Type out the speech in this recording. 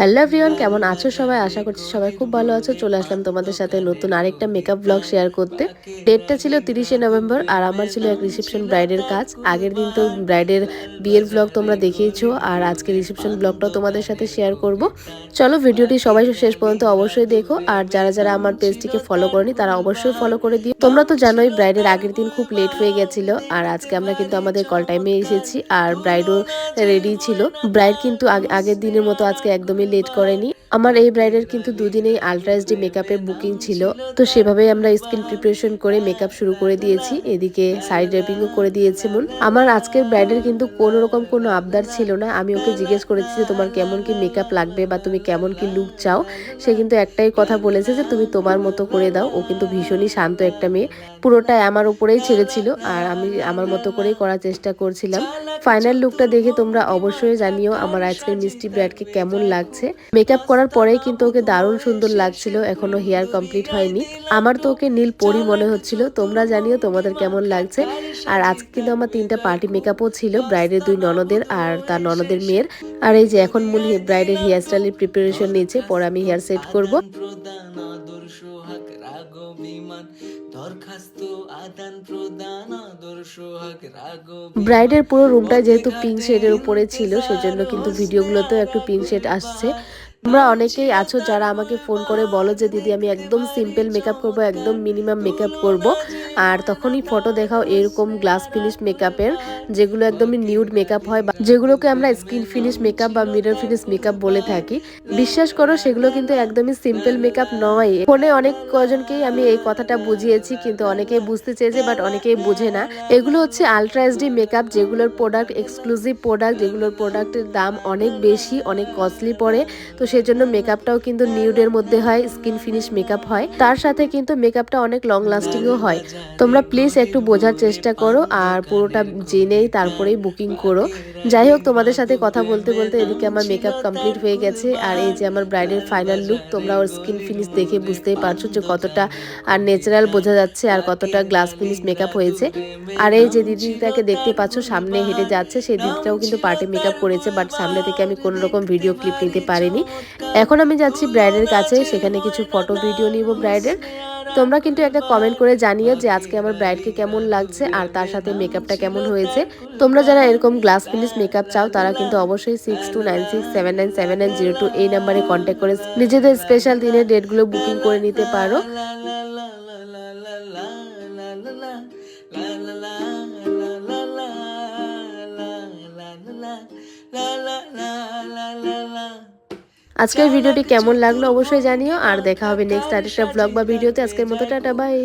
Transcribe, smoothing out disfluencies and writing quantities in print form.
Hello everyone, কেমন আছো সবাই? আশা করছি সবাই খুব ভালো আছো। চলে আসলাম তোমাদের সাথে নতুন আরেকটা মেকআপ ব্লগ শেয়ার করতে। ডেটটা ছিল 30শে নভেম্বর আর আমার ছিল এক রিসেপশন ব্রাইডের কাজ। আগের দিন তো ব্রাইডের বিয়ের ব্লগ তোমরা দেখেইছো আর আজকে রিসেপশন ব্লগটাও তোমাদের সাথে শেয়ার করব। চলো ভিডিওটি সবাই শেষ পর্যন্ত অবশ্যই দেখো আর যারা যারা আমার পেজটিকে ফলো করেনি তারা অবশ্যই ফলো করে দিও। তোমরা তো জানোই ব্রাইডের আগের দিন খুব লেট হয়ে গেছিল আর আজকে আমরা কিন্তু আমাদের কল টাইমে এসেছি আর ব্রাইডও রেডি ছিল। ব্রাইড কিন্তু আগের দিনের মতো আজকে একদমই লেট করেনি। আমার এই ব্রাইডের কিন্তু দুদিনেই আলট্রা এইচডি মেকআপের বুকিং ছিল, তো সেভাবেই আমরা স্কিন প্রিপারেশন করে মেকআপ শুরু করে দিয়েছি। এদিকে সাইড র্যাপিংও করে দিয়েছে মন। আমার আজকের ব্রাইডের কিন্তু কোনো রকম কোনো আবদার ছিল না। আমি ওকে জিজ্ঞেস করেছি যে তোমার কেমন কি মেকআপ লাগবে বা তুমি কেমন কি লুক চাও। সে কিন্তু একটাই কথা বলেছে যে তুমি তোমার মতো করে দাও। ও কিন্তু ভীষণই শান্ত একটা মেয়ে, পুরোটাই আমার উপরেই ছেড়েছিল আর আমি আমার মতো করেই করার চেষ্টা করছিলাম। ফাইনাল লুকটা দেখে তোমরা অবশ্যই জানিও আমার আজকের মিষ্টি ব্রাইডকে কেমন লাগছে। মেকআপ করার পরেই কিন্তু ওকে দারুণ সুন্দর লাগছিল, এখনো হেয়ার কমপ্লিট হয়নি। আমার তো ওকে নীল পরি মনে হচ্ছিল। তোমরা জানিও তোমাদের কেমন লাগছে। আর আজকে কিন্তু আমার 3টা পার্টি মেকআপও ছিল, ব্রাইডের 2 ননদের আর তার ননদের মেয়ের। আর এই যে এখন মূল ব্রাইডের হেয়ার স্টাইলের প্রিপারেশন নিয়েছে, পরে আমি হেয়ার সেট করব। ব্রাইডের পুরো রুমটা যেহেতু পিঙ্ক শেডের উপরে ছিল সেজন্য কিন্তু ভিডিওগুলোতেও একটু পিঙ্ক শেড আসছে। তোমরা অনেকেই আছো যারা আমাকে ফোন করে বলো যে দিদি আমি একদম সিম্পল মেকআপ করব, একদম মিনিমাম মেকআপ করব। আর তখনই ফটো দেখাও এরকম গ্লাস ফিনিশ মেকআপের, যেগুলো একদমই নিউড মেকআপ হয় বা যেগুলোকে আমরা স্কিন ফিনিশ মেকআপ বা মিরর ফিনিশ মেকআপ বলে থাকি। বিশ্বাস করো সেগুলো কিন্তু একদমই সিম্পল মেকআপ নয়। ফোনে অনেক কজনকেই আমি এই কথাটা বুঝিয়েছি কিন্তু অনেকেই বুঝতে চেয়েছে বাট অনেকেই বোঝে না। এগুলো হচ্ছে আলট্রা এইচডি মেকআপ, যেগুলোর প্রোডাক্ট এক্সক্লুসিভ প্রোডাক্ট, যেগুলোর প্রোডাক্টের দাম অনেক বেশি, অনেক কস্টলি পড়ে। তো সেজন্য মেকআপটাও কিন্তু নিউডের মধ্যে হয়, স্কিন ফিনিশ মেকআপ হয়, তার সাথে কিন্তু মেকআপটা অনেক লং লাস্টিংও হয়। তোমরা প্লিজ একটু বোঝার চেষ্টা করো আর পুরোটা জেনেই তারপরেই বুকিং করো। যাই হোক, তোমাদের সাথে কথা বলতে বলতে এদিকে আমার মেকআপ কমপ্লিট হয়ে গেছে আর এই যে আমার ব্রাইডের ফাইনাল লুক। তোমরা ওর স্কিন ফিনিশ দেখে বুঝতেই পারছো যে কতটা আর ন্যাচারাল বোঝা যাচ্ছে আর কতটা গ্লাস ফিনিশ মেকআপ হয়েছে। আর এই যে দিদিটাকে দেখতে পাচ্ছ সামনে হেঁটে যাচ্ছে, সেই দিদিটাও কিন্তু পার্টি মেকআপ করেছে বাট সামনে থেকে আমি কোনো রকম ভিডিও ক্লিপ নিতে পারিনি। এখন আমি যাচ্ছি ব্রাইডের কাছে, সেখানে কিছু ফটো ভিডিও নিব ব্রাইডের। তোমরা কিন্তু একটা কমেন্ট করে জানিও যে আজকে আমার ব্রাইডকে কেমন লাগছে আর তার সাথে মেকআপটা কেমন হয়েছে। তোমরা যারা এরকম গ্লাস ফিনিশ মেকআপ চাও তারা কিন্তু অবশ্যই 6296797902 এই নাম্বারে কন্ট্যাক্ট করে নিজেদের স্পেশাল দিনের ডেটগুলো বুকিং করে নিতে পারো। আজকের ভিডিওটি কেমন লাগলো অবশ্যই জানিও আর দেখা হবে নেক্সট আরেকটা ব্লগ বা ভিডিওতে। আজকের মতো টাটা, বাই।